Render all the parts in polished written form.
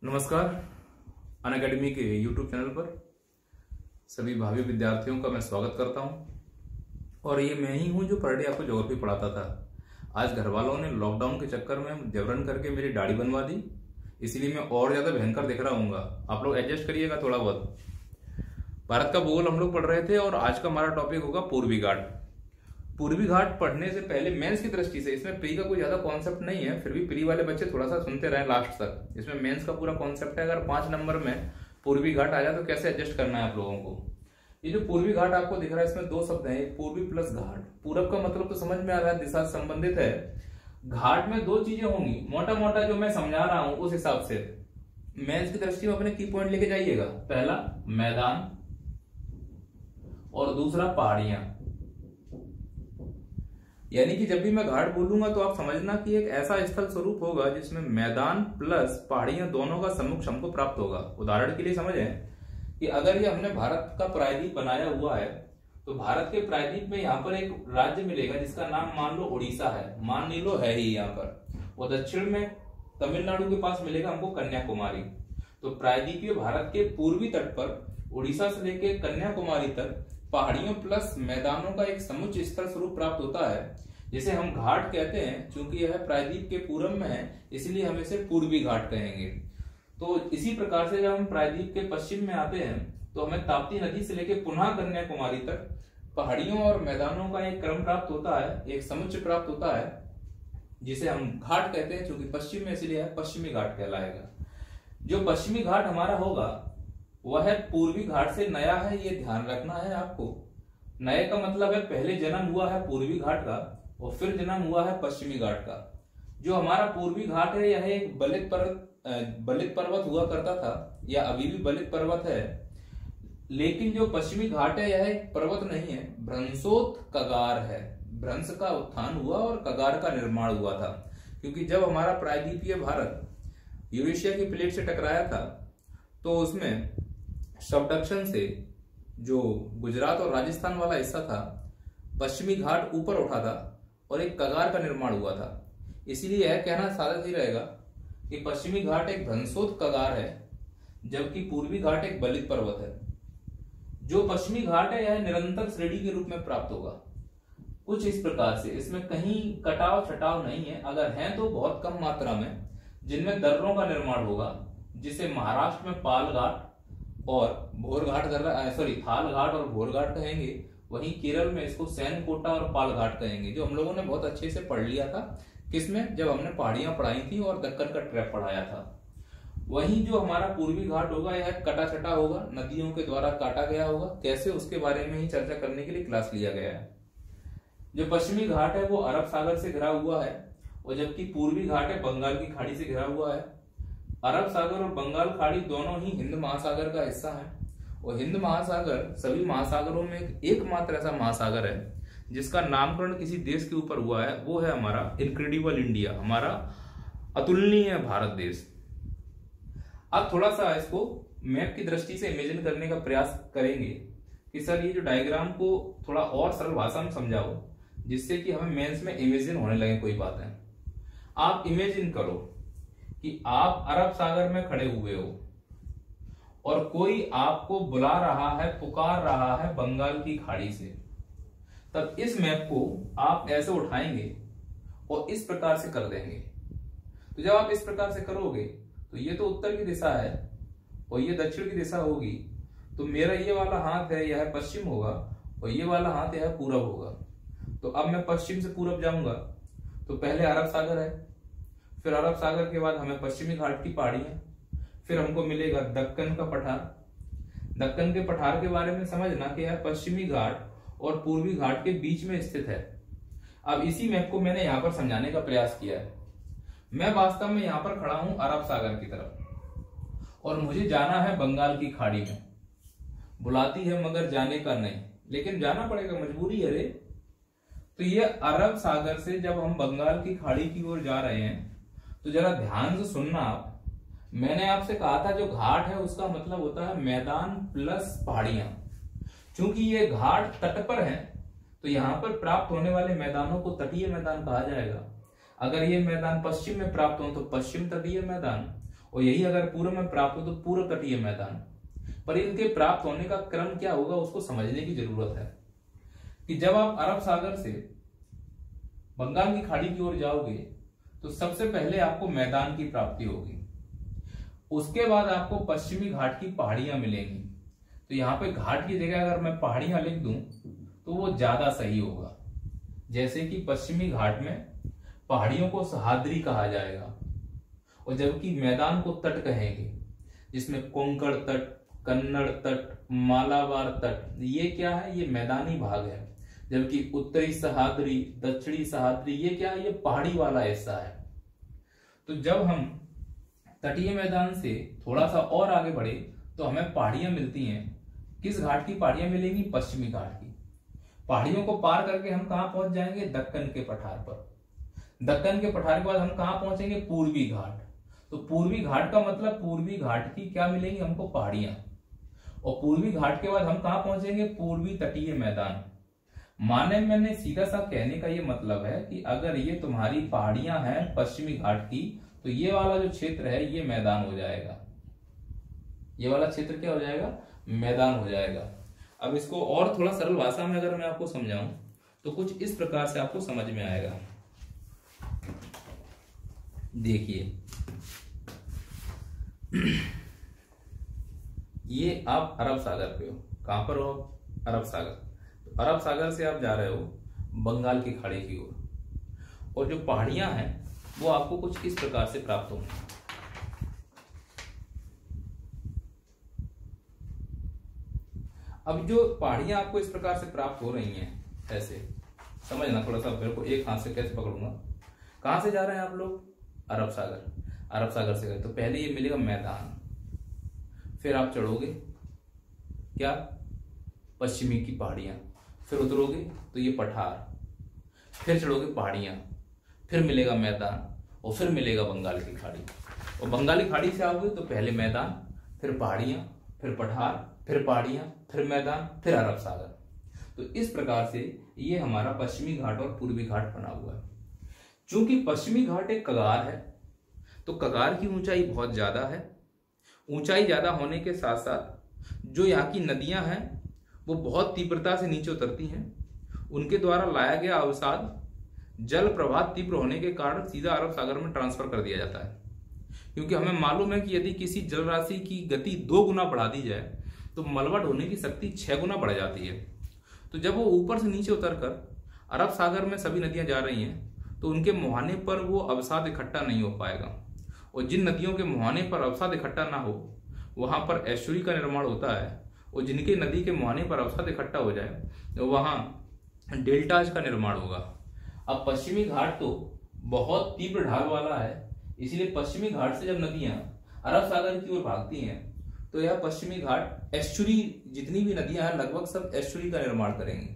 नमस्कार। अनअकैडमी के YouTube channel पर सभी भावी विद्यार्थियों का मैं स्वागत करता हूं। और ये मैं ही हूं जो पर डे आपको ज्योग्राफी पढ़ाता था। आज घर वालों ने लॉकडाउन के चक्कर में जबरन करके मेरी दाढ़ी बनवा दी, इसलिए मैं और ज्यादा भयंकर दिख रहा हूँगा। आप लोग एडजस्ट करिएगा थोड़ा बहुत। भारत का भूगोल हम लोग पढ़ रहे थे और आज का हमारा टॉपिक होगा पूर्वी घाट। पूर्वी घाट पढ़ने से पहले मेंस की दृष्टि से, इसमें प्री का कोई ज्यादा कॉन्सेप्ट नहीं है, फिर भी प्री वाले बच्चे थोड़ा सा सुनते रहे लास्ट तक। इसमें मेंस का पूरा कॉन्सेप्ट है। अगर 5 नंबर में पूर्वी घाट आ जाए तो कैसे एडजस्ट करना है आप लोगों को। ये जो पूर्वी घाट आपको दिख रहा है, इसमें 2 शब्द हैं, पूर्वी प्लस घाट। पूरब का मतलब तो समझ में आ रहा है, दिशा से संबंधित है। घाट में 2 चीजें होंगी, मोटा मोटा जो मैं समझा रहा हूं उस हिसाब से। मेंस की दृष्टि में अपने की पॉइंट लेके जाइएगा। पहला मैदान और दूसरा पहाड़ियां। यानी कि जब भी मैं घाट बोलूंगा तो आप समझना कि एक ऐसा स्थल स्वरूप होगा जिसमें मैदान प्लस पहाड़ियां दोनों का सम्मुख हमको प्राप्त होगा। उदाहरण के लिए समझें कि अगर ये हमने भारत का प्रायद्वीप बनाया हुआ है तो भारत के प्रायद्वीप में यहाँ पर एक राज्य मिलेगा जिसका नाम मान लो उड़ीसा है, मान लो है ही यहाँ पर। और दक्षिण में तमिलनाडु के पास मिलेगा हमको कन्याकुमारी। तो प्रायद्वीपीय भारत के पूर्वी तट पर उड़ीसा से लेकर कन्याकुमारी तक पहाड़ियों प्लस मैदानों का एक समुच्चय स्थल स्वरूप प्राप्त होता है, जिसे हम घाट कहते हैं। चूंकि यह प्रायद्वीप के पूरब में है इसलिए हम इसे पूर्वी घाट कहेंगे। तो इसी प्रकार से जब हम प्रायद्वीप के पश्चिम में आते हैं तो हमें ताप्ती नदी से लेकर पुनः कन्याकुमारी तक पहाड़ियों और मैदानों का एक क्रम प्राप्त होता है, एक समुच्चय प्राप्त होता है, जिसे हम घाट कहते हैं। चूंकि पश्चिम में इसलिए है, पश्चिमी घाट कहलाएगा। जो पश्चिमी घाट हमारा होगा वह पूर्वी घाट से नया है, ये ध्यान रखना है आपको। नए का मतलब है पहले जन्म हुआ है पूर्वी घाट का और फिर जन्म हुआ है पश्चिमी घाट का। जो हमारा पूर्वी घाट है यह एक बलित पर्वत हुआ करता था, या अभी भी बलित पर्वत है। लेकिन जो पश्चिमी घाट है यह एक पर्वत नहीं है, भ्रंशोत कगार है। भ्रंश का उत्थान हुआ और कगार का निर्माण हुआ था। क्योंकि जब हमारा प्रायद्वीपीय भारत यूरेशिया की प्लेट से टकराया था तो उसमें सबडक्शन से जो गुजरात और राजस्थान वाला हिस्सा था, पश्चिमी घाट ऊपर उठा था और एक कगार का निर्माण हुआ था। इसीलिए यह कहना साधा ही रहेगा कि पश्चिमी घाट एक भ्रंशोत कगार है, जबकि पूर्वी घाट एक बलित पर्वत है। जो पश्चिमी घाट है यह निरंतर श्रेणी के रूप में प्राप्त होगा, कुछ इस प्रकार से। इसमें कहीं कटाव छटाव नहीं है, अगर है तो बहुत कम मात्रा में, जिनमें दर्रों का निर्माण होगा, जिसे महाराष्ट्र में पाल घाट और भोर घाट थाल घाट और भोर घाट कहेंगे। वहीं केरल में इसको सैनकोटा और पाल घाट कहेंगे, जो हम लोगों ने बहुत अच्छे से पढ़ लिया था। किसमें? जब हमने पहाड़ियां पढ़ाई थी और दक्कन का ट्रैप पढ़ाया था। वहीं जो हमारा पूर्वी घाट होगा यह कटा छटा होगा, नदियों के द्वारा काटा गया होगा। कैसे, उसके बारे में ही चर्चा करने के लिए क्लास लिया गया है। जो पश्चिमी घाट है वो अरब सागर से घिरा हुआ है, और जबकि पूर्वी घाट है बंगाल की खाड़ी से घिरा हुआ है। अरब सागर और बंगाल खाड़ी दोनों ही हिंद महासागर का हिस्सा है। और हिंद महासागर सभी महासागरों में एकमात्र ऐसा महासागर है जिसका नामकरण किसी देश के ऊपर हुआ है, वो है हमारा इनक्रेडिबल इंडिया, हमारा अतुलनीय भारत देश। अब थोड़ा सा इसको मैप की दृष्टि से इमेजिन करने का प्रयास करेंगे कि सर ये जो डायग्राम को थोड़ा और सरल भाषा में समझाओ, जिससे कि हमें मेंस में इमेजिन होने लगे कोई बात है। आप इमेजिन करो कि आप अरब सागर में खड़े हुए हो और कोई आपको बुला रहा है, पुकार रहा है बंगाल की खाड़ी से। तब इस मैप को आप ऐसे उठाएंगे और इस प्रकार से कर देंगे। तो जब आप इस प्रकार से करोगे तो ये तो उत्तर की दिशा है और ये दक्षिण की दिशा होगी। तो मेरा ये वाला हाथ है यह पश्चिम होगा और ये वाला हाथ यह पूरब होगा। तो अब मैं पश्चिम से पूरब जाऊंगा तो पहले अरब सागर है, फिर अरब सागर के बाद हमें पश्चिमी घाट की पहाड़ी है, फिर हमको मिलेगा दक्कन का पठार। दक्कन के पठार के बारे में समझना कि यह पश्चिमी घाट और पूर्वी घाट के बीच में स्थित है। अब इसी मैप को मैंने यहाँ पर समझाने का प्रयास किया है। मैं वास्तव में यहाँ पर खड़ा हूं अरब सागर की तरफ और मुझे जाना है बंगाल की खाड़ी में। बुलाती है मगर जाने का नहीं, लेकिन जाना पड़ेगा, मजबूरी है रे। तो ये अरब सागर से जब हम बंगाल की खाड़ी की ओर जा रहे हैं तो जरा ध्यान से सुनना आप। मैंने आपसे कहा था जो घाट है उसका मतलब होता है मैदान प्लस पहाड़ियां। चूंकि ये घाट तट पर है तो यहाँ पर प्राप्त होने वाले मैदानों को तटीय मैदान कहा जाएगा। अगर ये मैदान पश्चिम में प्राप्त हो तो पश्चिम तटीय मैदान, और यही अगर पूर्व में प्राप्त हो तो पूर्व तटीय मैदान। पर इनके प्राप्त होने का क्रम क्या होगा उसको समझने की जरूरत है कि जब आप अरब सागर से बंगाल की खाड़ी की ओर जाओगे तो सबसे पहले आपको मैदान की प्राप्ति होगी, उसके बाद आपको पश्चिमी घाट की पहाड़ियां मिलेंगी। तो यहाँ पे घाट की जगह अगर मैं पहाड़ियां लिख दूं तो वो ज्यादा सही होगा। जैसे कि पश्चिमी घाट में पहाड़ियों को सहाद्री कहा जाएगा और जबकि मैदान को तट कहेंगे, जिसमें कोंकण तट, कन्नड़ तट, मालाबार तट, ये क्या है, ये मैदानी भाग है। जबकि उत्तरी सहाद्री, दक्षिणी सहाद्री, ये क्या है, ये पहाड़ी वाला हिस्सा है। तो जब हम तटीय मैदान से थोड़ा सा और आगे बढ़े तो हमें पहाड़ियां मिलती हैं। किस घाट की पहाड़ियां मिलेंगी? पश्चिमी घाट की। पहाड़ियों को पार करके हम कहां पहुंच जाएंगे? दक्कन के पठार पर। दक्कन के पठार के बाद हम कहां पहुंचेंगे? पूर्वी घाट। तो पूर्वी घाट का मतलब पूर्वी घाट की क्या मिलेंगी हमको? पहाड़ियां। और पूर्वी घाट के बाद हम कहां पहुंचेंगे? पूर्वी तटीय मैदान। माने मैंने सीधा सा कहने का ये मतलब है कि अगर ये तुम्हारी पहाड़ियां हैं पश्चिमी घाट की तो ये वाला जो क्षेत्र है ये मैदान हो जाएगा। ये वाला क्षेत्र क्या हो जाएगा? मैदान हो जाएगा। अब इसको और थोड़ा सरल भाषा में अगर मैं आपको समझाऊं तो कुछ इस प्रकार से आपको समझ में आएगा। देखिए, ये आप अरब सागर पे हो। कहां पर हो? अरब सागर। तो अरब सागर से आप जा रहे हो बंगाल की खाड़ी की ओर और जो पहाड़ियां हैं वो आपको कुछ इस प्रकार से प्राप्त होंगी। अब जो पहाड़ियां आपको इस प्रकार से प्राप्त हो रही हैं, ऐसे समझना थोड़ा सा, मेरे को एक हाथ से कैसे पकड़ूंगा। कहां से जा रहे हैं आप लोग? अरब सागर। अरब सागर से गए तो पहले ये मिलेगा मैदान, फिर आप चढ़ोगे क्या? पश्चिमी की पहाड़ियां, फिर उतरोगे तो ये पठार, फिर चढ़ोगे पहाड़ियां, फिर मिलेगा मैदान और फिर मिलेगा बंगाल की खाड़ी। और बंगाली खाड़ी से आओगे तो पहले मैदान, फिर पहाड़ियां, फिर पठार, फिर पहाड़ियां, फिर मैदान, फिर अरब सागर। तो इस प्रकार से ये हमारा पश्चिमी घाट और पूर्वी घाट बना हुआ है। चूंकि पश्चिमी घाट एक कगार है तो कगार की ऊंचाई बहुत ज्यादा है। ऊंचाई ज्यादा होने के साथ साथ जो यहाँ की नदियां हैं वो बहुत तीव्रता से नीचे उतरती हैं। उनके द्वारा लाया गया अवसाद जल प्रवाह तीव्र होने के कारण सीधा अरब सागर में ट्रांसफर कर दिया जाता है। क्योंकि हमें मालूम है कि यदि किसी जल राशि की गति 2 गुना बढ़ा दी जाए तो मलबा ढोने की शक्ति 6 गुना बढ़ जाती है। तो जब वो ऊपर से नीचे उतरकर अरब सागर में सभी नदियां जा रही हैं तो उनके मुहाने पर वो अवसाद इकट्ठा नहीं हो पाएगा। और जिन नदियों के मुहाने पर अवसाद इकट्ठा ना हो वहां पर एस्चुरी का निर्माण होता है, और जिनके नदी के मुहाने पर अवसाद इकट्ठा हो जाए तो वहां डेल्टाज का निर्माण होगा। अब पश्चिमी घाट तो बहुत तीव्र ढाल वाला है, इसलिए पश्चिमी घाट से जब नदियां अरब सागर की ओर भागती हैं तो यह पश्चिमी घाट एस्चुरी, जितनी भी नदियां हैं लगभग सब एस्चुरी का निर्माण करेंगी।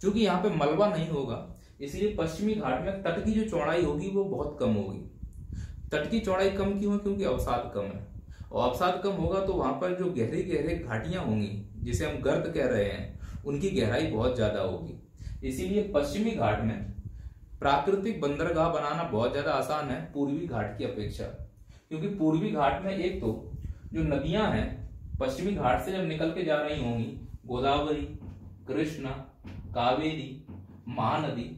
क्योंकि यहाँ पे मलबा नहीं होगा इसलिए पश्चिमी घाट में तट की जो चौड़ाई होगी वो बहुत कम होगी। तट की चौड़ाई कम क्यों है? क्योंकि अवसाद कम है, और अवसाद कम होगा तो वहां पर जो गहरी गहरे घाटियां होंगी जिसे हम गर्त कह रहे हैं उनकी गहराई बहुत ज्यादा होगी। इसीलिए पश्चिमी घाट में प्राकृतिक बंदरगाह बनाना बहुत ज्यादा आसान है पूर्वी घाट की अपेक्षा। क्योंकि पूर्वी घाट में एक तो जो नदियां हैं पश्चिमी घाट से जब निकल के जा रही होंगी, गोदावरी, कृष्णा, कावेरी, महानदी,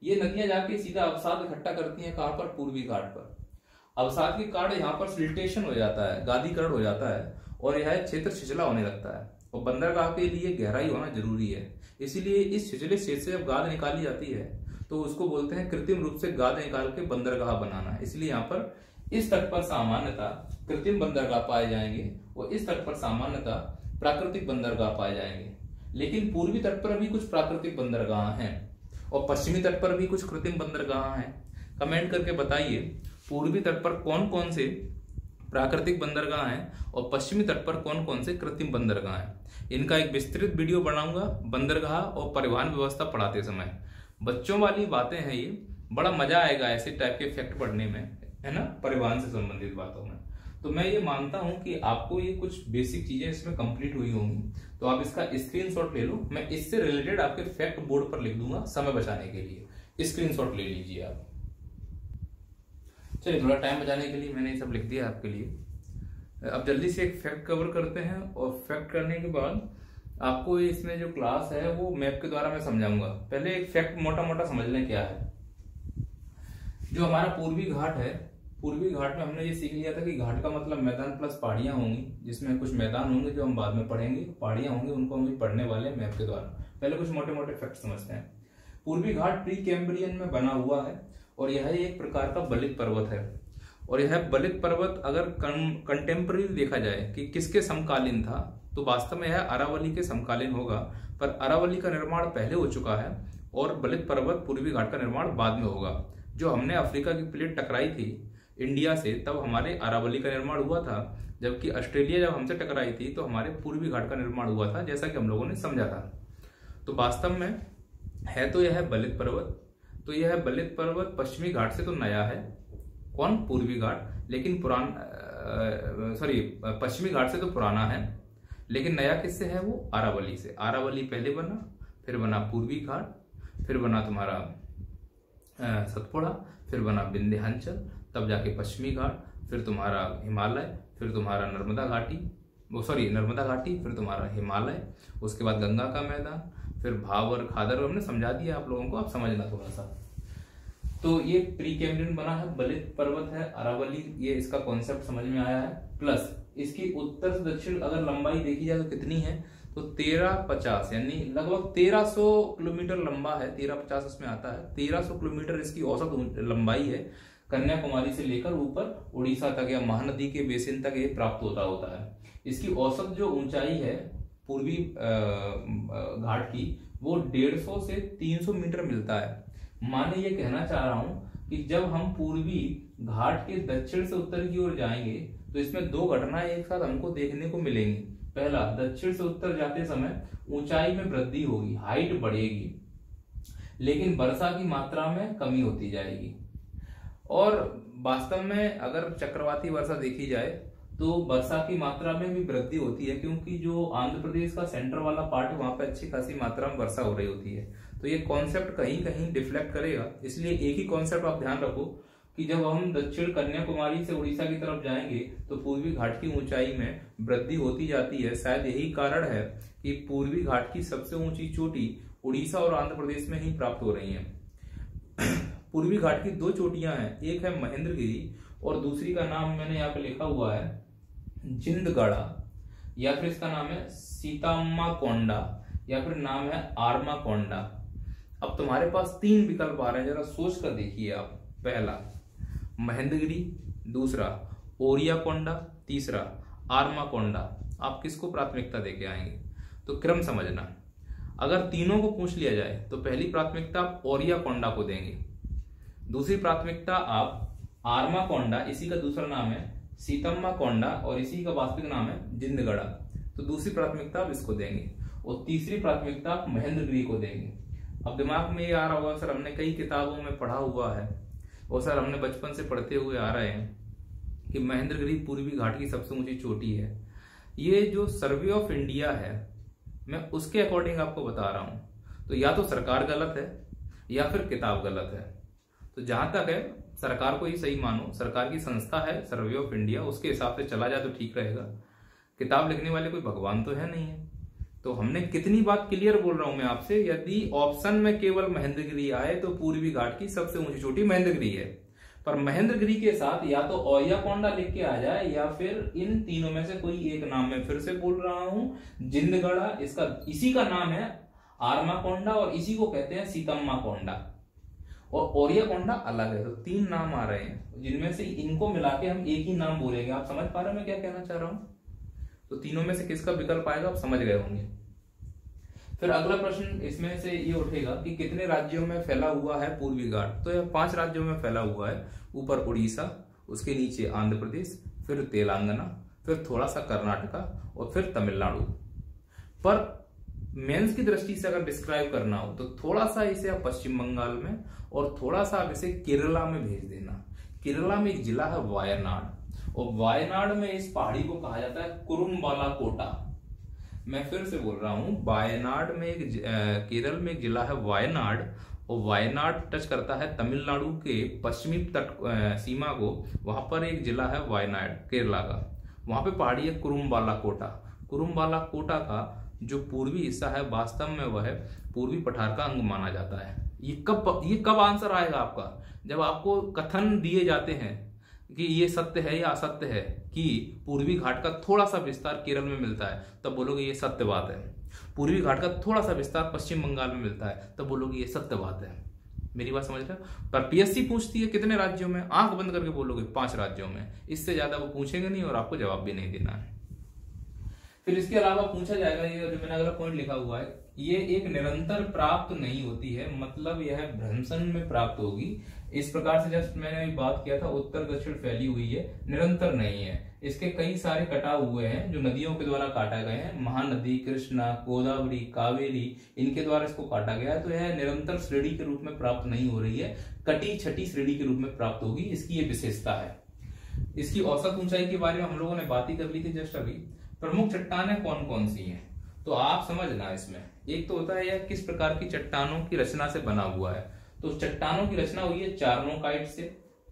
ये नदियां जाके सीधा अवसाद इकट्ठा करती हैं। कहां पर? पूर्वी घाट पर। अवसाद के कारण यहाँ पर सिल्टेशन हो जाता है, गादीकरण हो जाता है और यह क्षेत्र छिछला होने लगता है। और बंदरगाह के लिए गहराई होना जरूरी है, इसीलिए इस छिछले क्षेत्र से जब गाद निकाली जाती है तो उसको बोलते हैं कृत्रिम रूप से गाद निकाल के बंदरगाह बनाना। इसलिए यहाँ पर इस तट पर सामान्यतः कृत्रिम बंदरगाह पाए जाएंगे और इस तट पर सामान्यतः प्राकृतिक बंदरगाह पाए जाएंगे। लेकिन पूर्वी तट पर भी कुछ प्राकृतिक बंदरगाह हैं और पश्चिमी तट पर भी कुछ कृत्रिम बंदरगाह हैं। कमेंट करके बताइए पूर्वी तट पर कौन कौन से प्राकृतिक बंदरगाह हैं और पश्चिमी तट पर कौन कौन से कृत्रिम बंदरगाह हैं। इनका एक विस्तृत वीडियो बनाऊंगा बंदरगाह और परिवहन व्यवस्था पढ़ाते समय। बच्चों वाली बातें हैं ये, बड़ा मजा आएगा ऐसे टाइप के फैक्ट पढ़ने में, है ना, परिवहन से संबंधित बातों में। तो मैं ये मानता हूं कि आपको ये कुछ बेसिक चीजें इसमें कंप्लीट हुई होंगी, तो आप इसका स्क्रीनशॉट ले लो। मैं इससे रिलेटेड आपके फैक्ट बोर्ड पर लिख दूंगा समय बचाने के लिए, स्क्रीनशॉट ले लीजिए आप। चलिए, थोड़ा टाइम बचाने के लिए मैंने ये सब लिख दिया आपके लिए। अब जल्दी से एक फैक्ट कवर करते हैं, और फैक्ट करने के बाद आपको इसमें जो क्लास है वो मैप के द्वारा मैं समझाऊंगा। पहले एक फैक्ट मोटा मोटा समझ लें क्या है। जो हमारा पूर्वी घाट है, पूर्वी घाट में हमने ये सीख लिया था कि घाट का मतलब मैदान प्लस पहाड़ियां होंगी, जिसमें कुछ मैदान होंगे जो हम बाद में पढ़ेंगे, पहाड़ियां होंगी उनको हम भी पढ़ने वाले हैं मैप के द्वारा। पहले कुछ मोटे मोटे फैक्ट समझते हैं। पूर्वी घाट प्री कैम्ब्रियन में बना हुआ है, और यह एक प्रकार का बलित पर्वत है। और यह बलित पर्वत अगर कंटेम्पररी देखा जाए कि किसके समकालीन था, तो वास्तव में यह अरावली के समकालीन होगा। पर अरावली का निर्माण पहले हो चुका है और बलित पर्वत पूर्वी घाट का निर्माण बाद में होगा। जो हमने अफ्रीका की प्लेट टकराई थी इंडिया से, तब हमारे अरावली का निर्माण हुआ था, जबकि ऑस्ट्रेलिया जब हमसे टकराई थी तो हमारे पूर्वी घाट का निर्माण हुआ था, जैसा कि हम लोगों ने समझा था। तो वास्तव में है तो यह बलित पर्वत, तो यह बलित पर्वत पश्चिमी घाट से तो नया है, कौन, पूर्वी घाट, लेकिन पश्चिमी घाट से तो पुराना है, लेकिन नया किससे है, वो अरावली से। अरावली पहले बना, फिर बना पूर्वी घाट, फिर बना तुम्हारा सतपुड़ा, फिर बना विंध्याचल, तब जाके पश्चिमी घाट, फिर तुम्हारा हिमालय, फिर तुम्हारा नर्मदा घाटी, फिर तुम्हारा हिमालय, उसके बाद गंगा का मैदान, फिर भावर, खादर, हमने समझा दिया आप लोगों को, आप समझना थोड़ा सा। तो ये प्री कैम्ब्रियन बना है, बलित पर्वत है, अरावली, ये इसका कॉन्सेप्ट समझ में आया है। प्लस इसकी उत्तर से दक्षिण अगर लंबाई देखी जाए तो कितनी है, तो 1350 यानी लगभग 1300 किलोमीटर लंबा है। 1350 इसमें आता है, 1300 किलोमीटर इसकी औसत लंबाई है। कन्याकुमारी से लेकर ऊपर उड़ीसा तक या महानदी के बेसिन तक ये प्राप्त होता है। इसकी औसत जो ऊंचाई है पूर्वी घाट की, वो 150 से 300 मीटर मिलता है। माने ये कहना चाह रहा हूं कि जब हम पूर्वी घाट के दक्षिण से उत्तर की ओर जाएंगे तो इसमें दो घटनाएं एक साथ हमको देखने को मिलेंगी। पहला, दक्षिण से उत्तर जाते समय ऊंचाई में वृद्धि होगी, हाइट बढ़ेगी, लेकिन वर्षा की मात्रा में कमी होती जाएगी। और वास्तव में अगर चक्रवाती वर्षा देखी जाए तो वर्षा की मात्रा में भी वृद्धि होती है, क्योंकि जो आंध्र प्रदेश का सेंटर वाला पार्ट है वहां पे अच्छी खासी मात्रा में वर्षा हो रही होती है। तो ये कॉन्सेप्ट कहीं कहीं डिफ्लेक्ट करेगा, इसलिए एक ही कॉन्सेप्ट आप ध्यान रखो कि जब हम दक्षिण कन्याकुमारी से उड़ीसा की तरफ जाएंगे तो पूर्वी घाट की ऊंचाई में वृद्धि होती जाती है। शायद यही कारण है कि पूर्वी घाट की सबसे ऊंची चोटी उड़ीसा और आंध्र प्रदेश में ही प्राप्त हो रही है। पूर्वी घाट की दो चोटियां हैं, एक है महेंद्रगिरी और दूसरी का नाम मैंने यहाँ पे लिखा हुआ है जिंदगढ़ा, या फिर इसका नाम है सीताम्मा कोंडा, या फिर नाम है आर्मा कोंडा। अब तुम्हारे पास तीन विकल्प आ रहे हैं, जरा सोच कर देखिए आप। पहला महेंद्रगिरी, दूसरा ओरिया कोंडा, तीसरा आर्मा कोंडा। आप किसको प्राथमिकता देके आएंगे? तो क्रम समझना। अगर तीनों को पूछ लिया जाए तो पहली प्राथमिकता आप ओरिया कोंडा को देंगे, दूसरी प्राथमिकता आप आर्मा कोंडा, इसी का दूसरा नाम है सीतम्मा कोंडा और इसी का वास्तविक नाम है जिंदगढ़ा, तो दूसरी प्राथमिकता आप इसको देंगे, और तीसरी प्राथमिकता आप महेंद्रगिरी को देंगे। अब दिमाग में ये आ रहा होगा सर हमने कई किताबों में पढ़ा हुआ है और सर हमने बचपन से पढ़ते हुए आ रहे हैं कि महेंद्रगिरी पूर्वी घाट की सबसे ऊंची चोटी है। ये जो सर्वे ऑफ इंडिया है मैं उसके अकॉर्डिंग आपको बता रहा हूं, तो या तो सरकार गलत है या फिर किताब गलत है। तो जहां तक है सरकार को ही सही मानो, सरकार की संस्था है सर्वे ऑफ इंडिया, उसके हिसाब से चला जाए तो ठीक रहेगा। किताब लिखने वाले कोई भगवान तो है नहीं है। तो हमने कितनी बात क्लियर बोल रहा हूं मैं आपसे, यदि ऑप्शन में केवल महेंद्रगिरी आए तो पूर्वी घाट की सबसे ऊंची चोटी महेंद्रगिरी है, पर महेंद्रगिरी के साथ या तो ओरिया कोंडा लिख के आ जाए या फिर इन तीनों में से कोई एक नाम मैं फिर से बोल रहा हूं जिंदगढ़ा, इसका इसी का नाम है आर्मा कोंडा और इसी को कहते हैं सीतम्मा कोंडा, और ओरिया कोंडा अलग है। तो तीन नाम आ रहे हैं जिनमें से इनको मिला के हम एक ही नाम बोलेंगे। आप समझ पा रहे हो मैं क्या कहना चाह रहा हूं? तो तीनों में से किसका विकल्प आएगा आप समझ गए होंगे। फिर अगला प्रश्न इसमें से ये उठेगा कि कितने राज्यों में फैला हुआ है पूर्वी घाट? तो यह 5 राज्यों में फैला हुआ है। ऊपर उड़ीसा, उसके नीचे आंध्र प्रदेश, फिर तेलंगाना, फिर थोड़ा सा कर्नाटका और फिर तमिलनाडु। पर मेंस की दृष्टि से अगर डिस्क्राइब करना हो तो थोड़ा सा इसे आप पश्चिम बंगाल में और थोड़ा सा आप इसे केरला में भेज देना। केरला में एक जिला है वायनाड, और वायनाड में इस पहाड़ी को कहा जाता है कुरुम्बाला कोटा। मैं फिर से बोल रहा हूं, वायनाड में एक केरल में एक जिला है वायनाड और वायनाड टच करता है तमिलनाडु के पश्चिमी तट सीमा को। वहां पर एक जिला है वायनाड केरला का, वहां पे पहाड़ी है कुरुम्बाला कोटा। कुरुम्बाला कोटा का जो पूर्वी हिस्सा है वास्तव में वह पूर्वी पठार का अंग माना जाता है। ये कब आंसर आएगा आपका, जब आपको कथन दिए जाते हैं कि ये सत्य है या असत्य है कि पूर्वी घाट का थोड़ा सा विस्तार केरल में मिलता है, तब बोलोगे ये सत्य बात है। पूर्वी घाट का थोड़ा सा विस्तार पश्चिम बंगाल में मिलता है, तब बोलोगे ये सत्य बात है। मेरी बात समझ रहे हो? पर पीएससी पूछती है कितने राज्यों में, आंख बंद करके बोलोगे 5 राज्यों में, इससे ज्यादा वो पूछेंगे नहीं और आपको जवाब भी नहीं देना है। फिर इसके अलावा पूछा जाएगा, ये जो मैंने अगला पॉइंट लिखा हुआ है, ये एक निरंतर प्राप्त नहीं होती है, मतलब यह भ्रमशन में प्राप्त होगी। इस प्रकार से जस्ट मैंने अभी बात किया था, उत्तर दक्षिण फैली हुई है, निरंतर नहीं है। इसके कई सारे कटाव हुए हैं जो नदियों के द्वारा काटा गए हैं, महानदी, कृष्णा, गोदावरी, कावेरी, इनके द्वारा इसको काटा गया है। तो यह निरंतर श्रेणी के रूप में प्राप्त नहीं हो रही है, कटी छठी श्रेणी के रूप में प्राप्त होगी, इसकी ये विशेषता है। इसकी औसत ऊंचाई के बारे में हम लोगों ने बात ही कर ली थी जस्ट अभी। प्रमुख चट्टानें कौन कौन सी हैं, तो आप समझना इसमें। एक तो होता है यह किस प्रकार की चट्टानों की रचना से बना हुआ है। तो चट्टानों की रचना हुई है चार्नोकाइट से,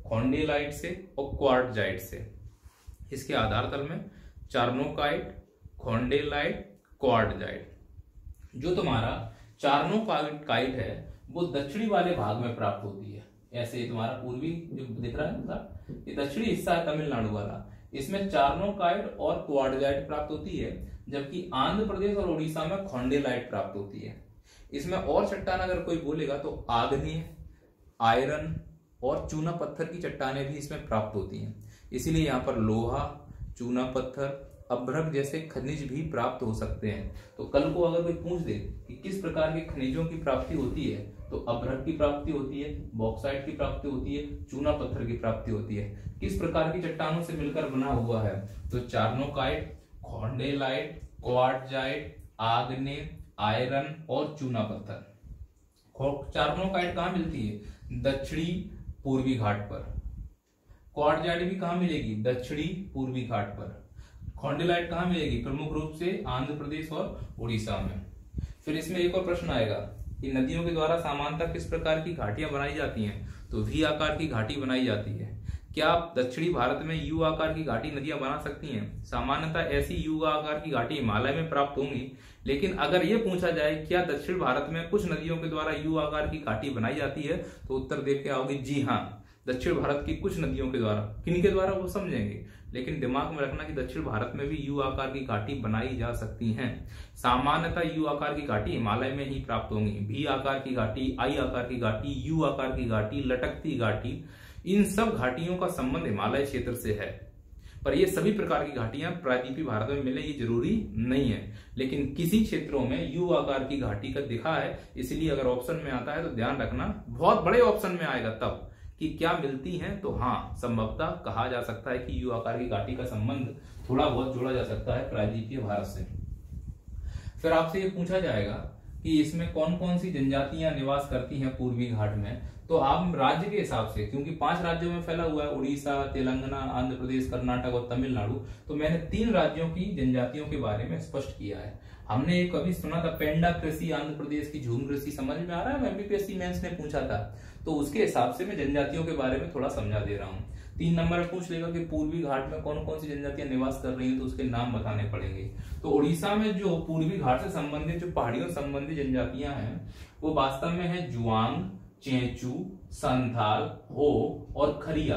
खोंडेलाइट से और क्वार्टजाइट से। इसके आधार तल में चार्नोकाइट, खोंडेलाइट, क्वार्टजाइट। जो तुम्हारा चार्नोकाइट है वो दक्षिणी वाले भाग में प्राप्त होती है। ऐसे तुम्हारा पूर्वी जो दिख रहा है ये दक्षिणी हिस्सा है तमिलनाडु वाला, इसमें चार्नोकाइट और क्वार्टजाइट प्राप्त होती है, जबकि आंध्र प्रदेश और उड़ीसा में खोंडेलाइट प्राप्त होती है। इसमें और चट्टान अगर कोई बोलेगा तो आग्नेय, आयरन और चूना पत्थर की चट्टानें भी इसमें प्राप्त होती हैं। इसीलिए यहाँ पर लोहा, चूना पत्थर, अभ्रक जैसे खनिज भी प्राप्त हो सकते हैं। तो कल को अगर कोई पूछ दे कि किस प्रकार के खनिजों की प्राप्ति होती है, तो अभ्रक की प्राप्ति होती है, बॉक्साइट की प्राप्ति होती है, चूना पत्थर की प्राप्ति होती है। किस प्रकार की चट्टानों से मिलकर बना हुआ है, तो चार्नोकाइट, खोंडेलाइट, क्वार्टजाइट, आग्नेय, आयरन और चूना पत्थर। चार्नोकाइट कहाँ मिलती है, दक्षिणी पूर्वी घाट पर। क्वार्टजाइट भी कहाँ मिलेगी, दक्षिणी पूर्वी घाट पर। खोंडेलाइट कहाँ मिलेगी, प्रमुख रूप से आंध्र प्रदेश और उड़ीसा में। फिर इसमें एक और प्रश्न आएगा कि नदियों के द्वारा सामान्यतः किस प्रकार की घाटियां बनाई जाती हैं, तो वी आकार की घाटी बनाई जाती है। क्या आप दक्षिणी भारत में यू आकार की घाटी नदियां बना सकती हैं? सामान्यतः ऐसी यू आकार की घाटी हिमालय में प्राप्त होंगी, लेकिन अगर ये पूछा जाए क्या दक्षिण भारत में कुछ नदियों के द्वारा यू आकार की घाटी बनाई जाती है, तो उत्तर देख के आओगे जी हाँ, दक्षिण भारत की कुछ नदियों के द्वारा। किन के द्वारा वो समझेंगे, लेकिन दिमाग में रखना कि दक्षिण भारत में भी यू आकार की घाटी बनाई जा सकती हैं। सामान्यतः यू आकार की घाटी हिमालय में ही प्राप्त होंगी। भी आकार की घाटी, आई आकार की घाटी, यू आकार की घाटी, लटकती घाटी, इन सब घाटियों का संबंध हिमालय क्षेत्र से है। पर ये सभी प्रकार की घाटियां प्रायद्वीपीय भारत में मिले ये जरूरी नहीं है, लेकिन किसी क्षेत्रों में यू आकार की घाटी का दिखा है, इसलिए अगर ऑप्शन में आता है तो ध्यान रखना, बहुत बड़े ऑप्शन में आएगा तब कि क्या मिलती हैं, तो हाँ संभवतः कहा जा सकता है कि यू आकार की घाटी का संबंध थोड़ा बहुत जोड़ा जा सकता है प्रायद्वीपीय भारत से। फिर आपसे ये पूछा जाएगा कि इसमें कौन कौन सी जनजातियां निवास करती हैं पूर्वी घाट में, तो आप राज्य के हिसाब से, क्योंकि 5 राज्यों में फैला हुआ है, उड़ीसा, तेलंगाना, आंध्र प्रदेश, कर्नाटक और तमिलनाडु, तो मैंने 3 राज्यों की जनजातियों के बारे में स्पष्ट किया है। हमने एक कभी सुना था पेंडा कृषि आंध्र प्रदेश की, झूम कृषि, समझ में आ रहा है, एमपीपीएससी मेंस ने पूछा था, तो उसके हिसाब से मैं जनजातियों के बारे में थोड़ा समझा दे रहा हूँ। 3 नंबर में पूछ लेगा कि पूर्वी घाट में कौन कौन सी जनजातियां निवास कर रही हैं, तो उसके नाम बताने पड़ेंगे। तो उड़ीसा में जो पूर्वी घाट से संबंधित, जो पहाड़ियों संबंधित जनजातियां हैं, वो वास्तव में है जुआंग, चेंचू, संथाल, हो और खरिया।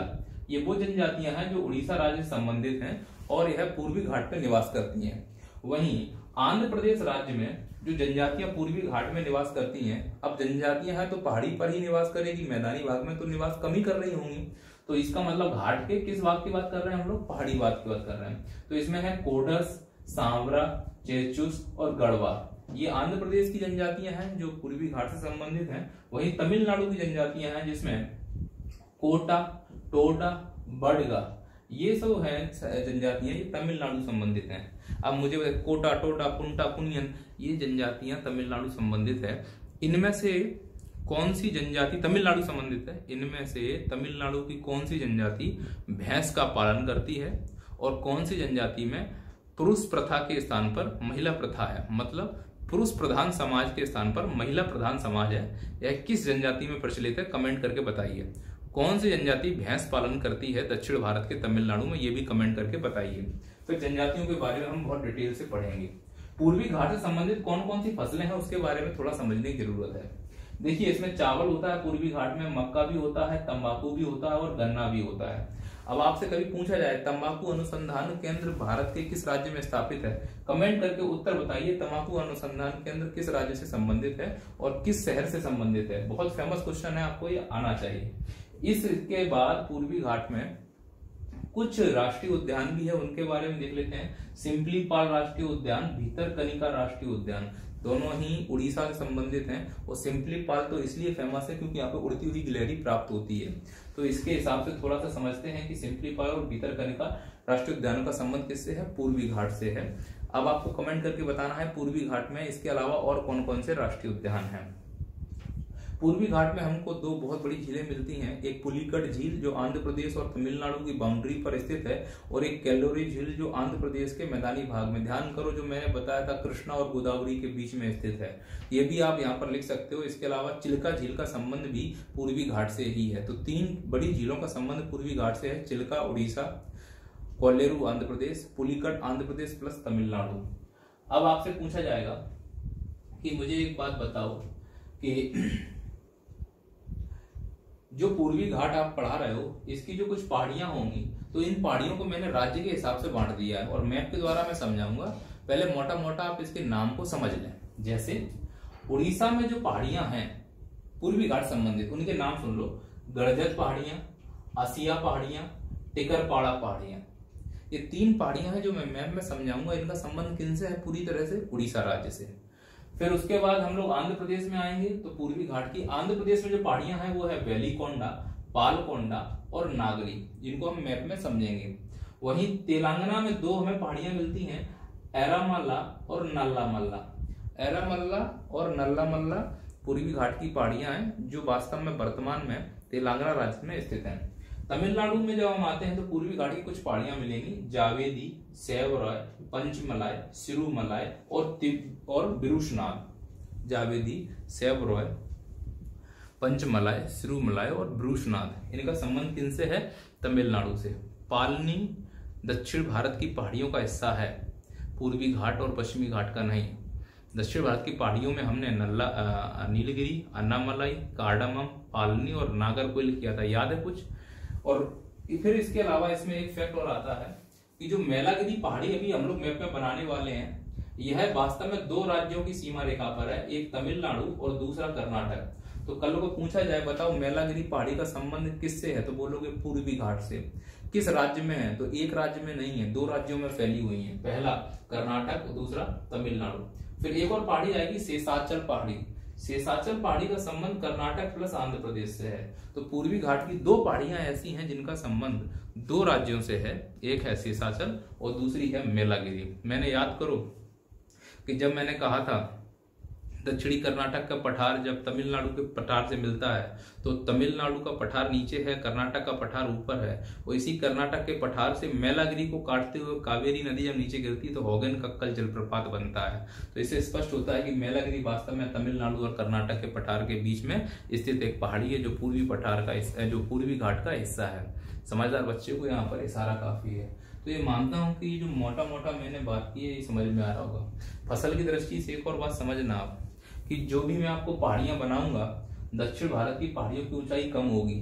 ये वो जनजातियां हैं जो उड़ीसा राज्य से संबंधित हैं और यह पूर्वी घाट पर निवास करती हैं। वहीं आंध्र प्रदेश राज्य में जो जनजातियां पूर्वी घाट में निवास करती हैं, अब जनजातियां हैं तो पहाड़ी पर ही निवास करेगी, मैदानी भाग में तो निवास कम ही कर रही होंगी, तो इसका मतलब घाट के किस भाग की बात कर रहे हैं हम लोग, पहाड़ी भाग की बात कर रहे हैं। तो इसमें है कोडस, सांवरा, चेचुस और गढ़वा, ये आंध्र प्रदेश की जनजातियां हैं जो पूर्वी घाट से संबंधित हैं। वहीं तमिलनाडु की जनजातियां हैं जिसमें कोटा, टोडा, बड़गा, ये सब है जनजातियां, ये तमिलनाडु संबंधित हैं। अब मुझे कोटा, टोडा, कुंटा, कुनियन, ये जनजातियां तमिलनाडु संबंधित है। इनमें से कौन सी जनजाति तमिलनाडु संबंधित है, इनमें से तमिलनाडु की कौन सी जनजाति भैंस का पालन करती है और कौन सी जनजाति में पुरुष प्रथा के स्थान पर महिला प्रथा है, मतलब पुरुष प्रधान समाज के स्थान पर महिला प्रधान समाज है, यह किस जनजाति में प्रचलित है? कमेंट करके बताइए। कौन सी जनजाति भैंस पालन करती है दक्षिण भारत के तमिलनाडु में? ये भी कमेंट करके बताइए। फिर जनजातियों के बारे में हम बहुत डिटेल से पढ़ेंगे। पूर्वी घाट से संबंधित कौन कौन सी फसलें हैं उसके बारे में थोड़ा समझने की जरूरत है। देखिए, इसमें चावल होता है पूर्वी घाट में, मक्का भी होता है, तंबाकू भी होता है और गन्ना भी होता है। अब आपसे कभी पूछा जाए तंबाकू अनुसंधान केंद्र भारत के किस राज्य में स्थापित है? कमेंट करके उत्तर बताइए। तंबाकू अनुसंधान केंद्र किस राज्य से संबंधित है और किस शहर से संबंधित है? बहुत फेमस क्वेश्चन है, आपको ये आना चाहिए। इसके बाद पूर्वी घाट में कुछ राष्ट्रीय उद्यान भी है, उनके बारे में देख लेते हैं। सिम्पलीपाल राष्ट्रीय उद्यान, भीतरकनिका राष्ट्रीय उद्यान, दोनों ही उड़ीसा से संबंधित हैं। और सिम्पलीपाल तो इसलिए फेमस है क्योंकि यहाँ पे उड़ती हुई गिलहरी प्राप्त होती है। तो इसके हिसाब से थोड़ा सा समझते हैं कि सिम्पलीपाल और भीतरकनिका राष्ट्रीय उद्यानों का संबंध किससे है? पूर्वी घाट से है। अब आपको कमेंट करके बताना है पूर्वी घाट में इसके अलावा और कौन कौन से राष्ट्रीय उद्यान हैं। पूर्वी घाट में हमको दो बहुत बड़ी झीलें मिलती हैं, एक पुलिकट झील जो आंध्र प्रदेश और तमिलनाडु की बाउंड्री पर स्थित है, और एक केलोरी झील जो आंध्र प्रदेश के मैदानी भाग में, ध्यान करो जो मैंने बताया था कृष्णा और गोदावरी के बीच में स्थित है, ये भी आप यहाँ पर लिख सकते हो। इसके अलावा चिल्का झील का संबंध भी पूर्वी घाट से ही है। तो तीन बड़ी झीलों का संबंध पूर्वी घाट से है, चिल्का उड़ीसा, कोल्लेरू आंध्र प्रदेश, पुलिकट आंध्र प्रदेश प्लस तमिलनाडु। अब आपसे पूछा जाएगा कि मुझे एक बात बताओ कि जो पूर्वी घाट आप पढ़ा रहे हो इसकी जो कुछ पहाड़ियां होंगी, तो इन पहाड़ियों को मैंने राज्य के हिसाब से बांट दिया है और मैप के द्वारा मैं समझाऊंगा। पहले मोटा मोटा आप इसके नाम को समझ लें। जैसे उड़ीसा में जो पहाड़ियां हैं पूर्वी घाट संबंधित, उनके नाम सुन लो। गड़जत पहाड़ियां, असिया पहाड़ियां, टिकरपाड़ा पहाड़ियां, ये तीन पहाड़ियां हैं जो मैं मैप में समझाऊंगा। इनका संबंध किनसे है? पूरी तरह से उड़ीसा राज्य से। फिर उसके बाद हम लोग आंध्र प्रदेश में आएंगे, तो पूर्वी घाट की आंध्र प्रदेश में जो पहाड़ियां हैं वो है वेलिकोंडा, पालकोंडा और नागरी, जिनको हम मैप में समझेंगे। वहीं तेलंगाना में दो हमें पहाड़ियां मिलती हैं, एरामल्ला और नल्लामल्ला। एरामल्ला और नल्लामल्ला पूर्वी घाट की पहाड़ियां हैं जो वास्तव में वर्तमान में तेलंगाना राज्य में स्थित हैं। तमिलनाडु में जब हम आते हैं तो पूर्वी घाट की कुछ पहाड़ियां मिलेंगी, जावेदी, सेवरॉय, पंचमलाई, सिरुमलाई और बिरुशनाथ। जावेदी, सेवरॉय, पंचमलाई, सिरुमलाई और बिरुशनाथ, इनका संबंध किनसे है? तमिलनाडु से। पालनी दक्षिण भारत की पहाड़ियों का हिस्सा है, पूर्वी घाट और पश्चिमी घाट का नहीं। दक्षिण भारत की पहाड़ियों में हमने नीलगिरी, अन्नामलाई, कार्डामम, पालनी और नागरकोइल किया था, याद है कुछ? और फिर इसके अलावा इसमें एक फैक्ट और आता है कि जो मैलागिरी पहाड़ी अभी हम लोग मैप में बनाने वाले हैं, यह वास्तव में दो राज्यों की सीमा रेखा पर है, एक तमिलनाडु और दूसरा कर्नाटक। तो कल को पूछा जाए बताओ मैलागिरी पहाड़ी का संबंध किससे है, तो बोलोगे पूर्वी घाट से। किस राज्य में है? तो एक राज्य में नहीं है, दो राज्यों में फैली हुई है, पहला कर्नाटक और दूसरा तमिलनाडु। फिर एक और पहाड़ी आएगी शेषाचल पहाड़ी। शेषाचल पहाड़ी का संबंध कर्नाटक प्लस आंध्र प्रदेश से है। तो पूर्वी घाट की दो पहाड़ियां ऐसी हैं जिनका संबंध दो राज्यों से है, एक है शेषाचल और दूसरी है मैलागिरी। मैंने याद करो कि जब मैंने कहा था दक्षिणी कर्नाटक का पठार जब तमिलनाडु के पठार से मिलता है, तो तमिलनाडु का पठार नीचे है, कर्नाटक का पठार ऊपर है, और इसी कर्नाटक के पठार से मैलागिरी को काटते हुए कावेरी नदी जब नीचे गिरती है तो हॉगन कक्कल जलप्रपात बनता है। तो इससे स्पष्ट होता है कि मैलागिरी वास्तव में तमिलनाडु और कर्नाटक के पठार के बीच में स्थित एक पहाड़ी है जो पूर्वी पठार का जो पूर्वी घाट का हिस्सा है। समझदार बच्चे को यहाँ पर इशारा काफी है। तो ये मानता हूँ कि जो मोटा मोटा मैंने बात की है ये समझ में आ रहा होगा। फसल की दृष्टि से एक और बात समझना आप कि जो भी मैं आपको पहाड़ियां बनाऊंगा, दक्षिण भारत की पहाड़ियों की ऊंचाई कम होगी,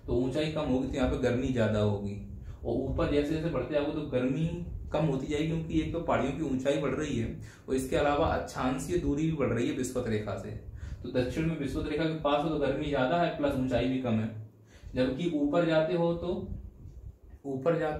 तो ऊंचाई कम होगी तो यहाँ पे गर्मी ज्यादा होगी, और ऊपर जैसे जैसे बढ़ते जाओगे तो गर्मी कम होती जाएगी, क्योंकि एक तो पहाड़ियों की ऊंचाई बढ़ रही है और इसके अलावा अक्षांशीय दूरी भी बढ़ रही है विषुवत रेखा से। तो दक्षिण में विषुवत रेखा के पास हो तो गर्मी ज्यादा है प्लस ऊंचाई भी कम है, जबकि ऊपर जाते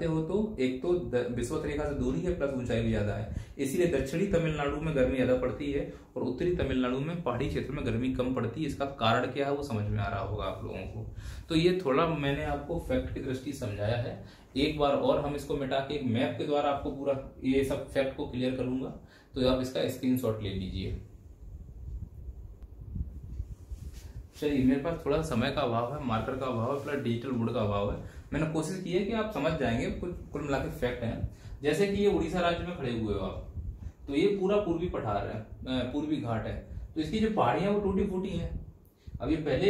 हो तो एक तो विषुवत रेखा से दूरी है प्लस ऊंचाई भी ज्यादा है। इसीलिए दक्षिणी तमिलनाडु में गर्मी ज्यादा पड़ती है और उत्तरी तमिलनाडु में पहाड़ी क्षेत्र में गर्मी कम पड़ती है। इसका कारण क्या है वो समझ में आ रहा होगा आप लोगों को। तो ये थोड़ा मैंने आपको फैक्ट की दृष्टि समझाया है। एक बार और हम इसको मिटा के एक मैप के द्वारा आपको पूरा ये सब फैक्ट को क्लियर करूंगा, तो आप इसका स्क्रीनशॉट ले लीजिए। चलिए, मेरे पास थोड़ा समय का अभाव है, मार्कर का अभाव है, प्लस डिजिटल बोर्ड का अभाव है। मैंने कोशिश की है कि आप समझ जाएंगे, कुल मिला के फैक्ट है। जैसे कि ये उड़ीसा राज्य में खड़े हुए हो आप, तो ये पूरा पूर्वी पठार है, पूर्वी घाट है। तो इसकी जो पहाड़ियां वो टूटी फूटी हैं। अब ये पहले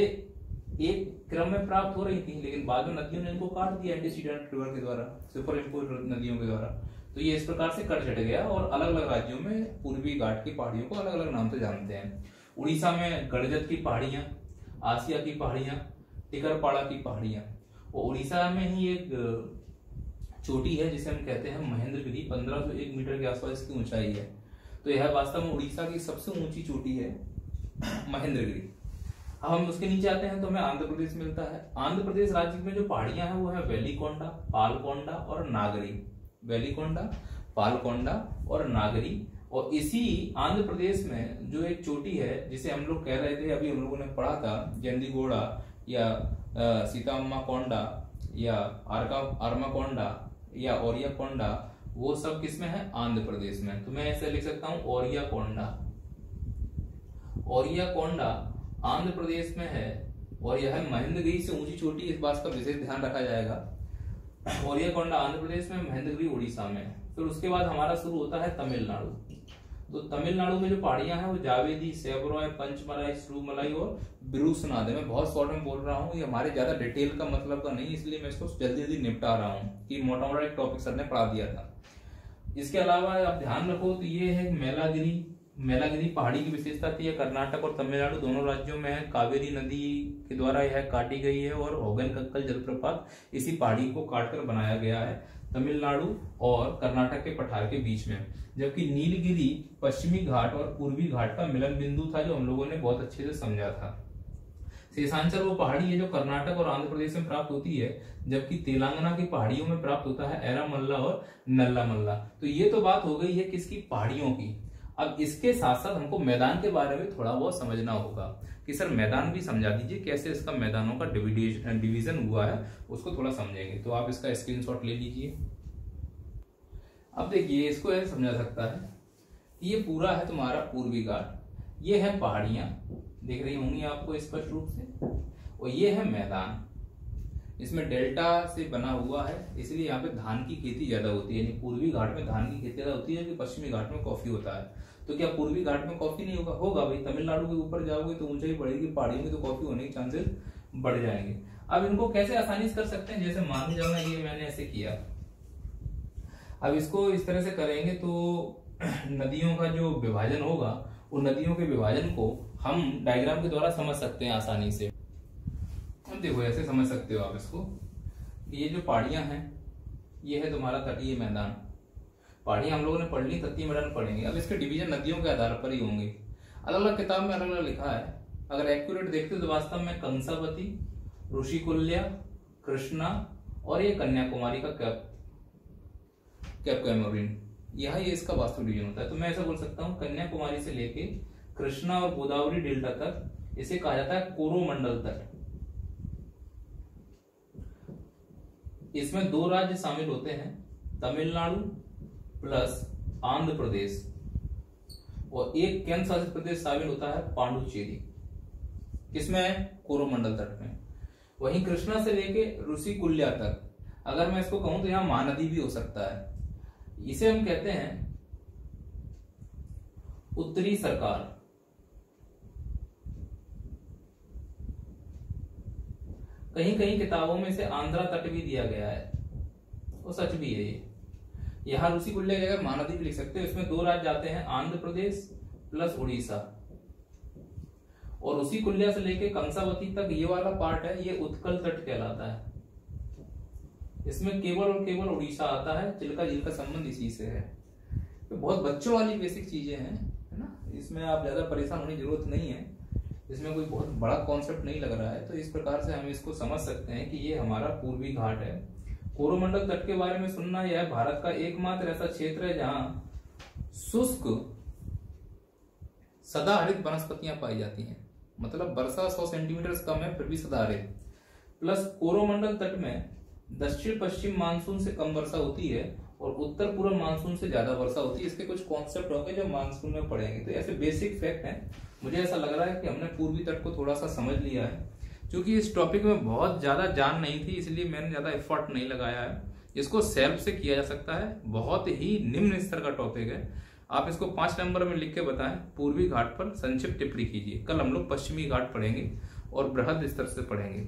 एक क्रम में प्राप्त हो रही थी, लेकिन बाद में नदियों ने इनको काट दिया एंटीसीडेंट रिवर के द्वारा, सुपर इम्पोज नदियों के द्वारा। तो ये इस प्रकार से कट छट गया और अलग अलग राज्यों में पूर्वी घाट की पहाड़ियों को अलग अलग नाम से जानते हैं। उड़ीसा में गड़जत की पहाड़ियां, आसिया की पहाड़ियां, टिकरपाड़ा की पहाड़ियां, और उड़ीसा में ही एक चोटी है जिसे हम कहते हैं महेंद्रगिरी, 1501 मीटर के आसपास इसकी ऊंचाई है। तो यह वास्तव में उड़ीसा की सबसे ऊंची चोटी है महेंद्रगिरी। अब हम उसके नीचे आते हैं तो हमें आंध्र प्रदेश मिलता है। आंध्र प्रदेश राज्य में जो पहाड़ियां हैं वो है वेलिकोंडा, पालकोंडा और नागरी। वेलिकोंडा, पालकोंडा और नागरी। और इसी आंध्र प्रदेश में जो एक चोटी है जिसे हम लोग कह रहे थे, अभी हम लोगों ने पढ़ा था, जंदीगोड़ा या सीताम्मा कोंडा या आर्माकोंडा या ओरियाकोंडा, वो सब किसमें है? आंध्र प्रदेश में। तो मैं ऐसे लिख सकता हूं ओरियाकोंडा। ओरियाकोंडा आंध्र प्रदेश में है और यह महेंद्रगिरी से ऊंची चोटी, इस बात का विशेष ध्यान रखा जाएगा। ओरियाकोंडा आंध्र प्रदेश में, महेंद्रगिरी उड़ीसा में। फिर उसके बाद हमारा शुरू होता है तमिलनाडु। तो तमिलनाडु में जो पहाड़ियां हैं वो जावेदी, सेवरॉय, पंचमलाई, श्रुमलाई और बिरुसनाथ है। मैं बहुत शॉर्ट में बोल रहा हूँ, ये हमारे ज्यादा डिटेल का मतलब का नहीं, इसलिए मैं इसको जल्दी जल्दी निपटा रहा हूँ कि मोटा मोटा एक टॉपिक सर ने पढ़ा दिया था। इसके अलावा आप ध्यान रखो तो ये है मेलागिरी। मेलागिरी पहाड़ी की विशेषता थी, कर्नाटक और तमिलनाडु दोनों राज्यों में है। कावेरी नदी के द्वारा यह काटी गई है और होगनकक्कल जलप्रपात इसी पहाड़ी को काटकर बनाया गया है तमिलनाडु और कर्नाटक के पठार के बीच में। जबकि नीलगिरी पश्चिमी घाट और पूर्वी घाट का मिलन बिंदु था, जो हम लोगों ने बहुत अच्छे से समझा था। शेषांचल वो पहाड़ी है जो कर्नाटक और आंध्र प्रदेश में प्राप्त होती है, जबकि तेलंगाना की पहाड़ियों में प्राप्त होता है एरामल्ला और नल्लामल्ला। तो ये तो बात हो गई है किसकी? पहाड़ियों की। अब इसके साथ साथ हमको मैदान के बारे में थोड़ा बहुत समझना होगा कि सर मैदान भी समझा दीजिए, कैसे इसका मैदानों का डिवीजन हुआ है उसको थोड़ा समझेंगे। तो आप इसका स्क्रीनशॉट ले लीजिए। अब देखिए इसको ऐसे समझा सकता है कि ये पूरा है तुम्हारा पूर्वी घाट, ये है पहाड़ियां दिख रही होंगी आपको स्पष्ट रूप से, और ये है मैदान। इसमें डेल्टा से बना हुआ है, इसलिए यहाँ पे धान की खेती ज्यादा होती है। यानी पूर्वी घाट में धान की खेती ज्यादा होती है कि पश्चिमी घाट में कॉफी होता है। तो क्या पूर्वी घाट में कॉफी नहीं होगा? होगा भाई। तमिलनाडु के ऊपर जाओगे तो ऊंचाई बढ़ेगी, पहाड़ियों में तो कॉफी होने के चांसेस बढ़ जाएंगे। अब इनको कैसे आसानी से कर सकते हैं? जैसे मान लीजिए ये मैंने ऐसे किया, अब इसको इस तरह से करेंगे तो नदियों का जो विभाजन होगा, उन नदियों के विभाजन को हम डायग्राम के द्वारा समझ सकते हैं आसानी से। अब देखो ऐसे समझ सकते हो आप इसको, ये जो पहाड़ियां हैं ये है तुम्हारा तटीय मैदान। पहाड़ियां हम लोगों ने पढ़ ली, तटीय मैदान पढ़ेंगे। अब इसके डिवीजन नदियों के आधार पर ही होंगे। अलग अलग किताब में अलग अलग लिखा है। अगर एक्यूरेट देखते हो तो वास्तव में कंसावती, ऋषिकुल्या, कृष्णा और ये कन्याकुमारी का कैप कैमोरिन, यहाँ ये इसका वास्तविक डिवीजन होता है। तो मैं ऐसा बोल सकता हूँ कन्याकुमारी से लेके कृष्णा और गोदावरी डेल्टा तक इसे कहा जाता है कोरोमंडल तट। इसमें दो राज्य शामिल होते हैं, तमिलनाडु प्लस आंध्र प्रदेश, और एक केंद्र शासित प्रदेश शामिल होता है पांडुचेरी। किसमें? कोरोमंडल तट में। वहीं कृष्णा से लेके ऋषिकुल्या तक, अगर मैं इसको कहूं तो यहां महानदी भी हो सकता है। इसे हम कहते हैं उत्तरी सरकार। कहीं कहीं किताबों में इसे आंध्रा तट भी दिया गया है, वो सच भी है। ये यहाँ ऋषिकुल्या की जगह महानदी भी लिख सकते हो। इसमें दो राज्य आते हैं, आंध्र प्रदेश प्लस उड़ीसा, और ऋषिकुल्या से लेके कंसावती तक ये वाला पार्ट है, ये उत्कल तट कहलाता है। इसमें केवल और केवल उड़ीसा आता है, चिल्का झील का संबंध इसी से है। तो बहुत बच्चों वाली बेसिक चीजें हैं, है ना, इसमें आप ज्यादा परेशान होने की जरूरत नहीं है। इसमें कोई बहुत बड़ा कॉन्सेप्ट नहीं लग रहा है। तो इस प्रकार से हम इसको समझ सकते हैं कि ये हमारा पूर्वी घाट है। कोरोमंडल तट के बारे में सुनना, यह भारत का एकमात्र ऐसा क्षेत्र है जहां शुष्क सदाहरित वनस्पतियां पाई जाती हैं। मतलब वर्षा 100 सेंटीमीटर कम है फिर भी सदाहरित। प्लस कोरोमंडल तट में दक्षिण पश्चिम मानसून से कम वर्षा होती है और उत्तर पूर्व मानसून से ज्यादा वर्षा होती है। इसके कुछ कॉन्सेप्ट होंगे जो मानसून में पढ़ेंगे। तो ऐसे बेसिक फैक्ट हैं। मुझे ऐसा लग रहा है कि हमने पूर्वी तट को थोड़ा सा समझ लिया है। क्योंकि इस टॉपिक में बहुत ज्यादा जान नहीं थी, इसलिए मैंने ज्यादा एफर्ट नहीं लगाया है। इसको सेल्फ से किया जा सकता है, बहुत ही निम्न स्तर का टॉपिक है। आप इसको 5 नंबर में लिख के बताएं। पूर्वी घाट पर संक्षिप्त टिप्पणी कीजिए। कल हम लोग पश्चिमी घाट पढ़ेंगे और बृहद स्तर से पढ़ेंगे।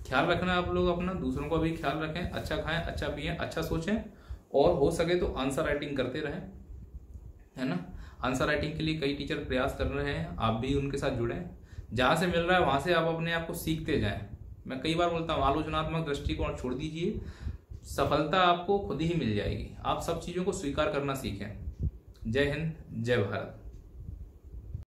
ख्याल रखना आप लोग अपना, दूसरों का भी ख्याल रखें। अच्छा खाएं, अच्छा पिएं, अच्छा सोचें और हो सके तो आंसर राइटिंग करते रहें, है ना। आंसर राइटिंग के लिए कई टीचर प्रयास कर रहे हैं, आप भी उनके साथ जुड़ें। जहां से मिल रहा है वहां से आप अपने आप को सीखते जाएं। मैं कई बार बोलता हूँ आलोचनात्मक दृष्टिकोण छोड़ दीजिए, सफलता आपको खुद ही मिल जाएगी। आप सब चीजों को स्वीकार करना सीखें। जय हिंद, जय भारत।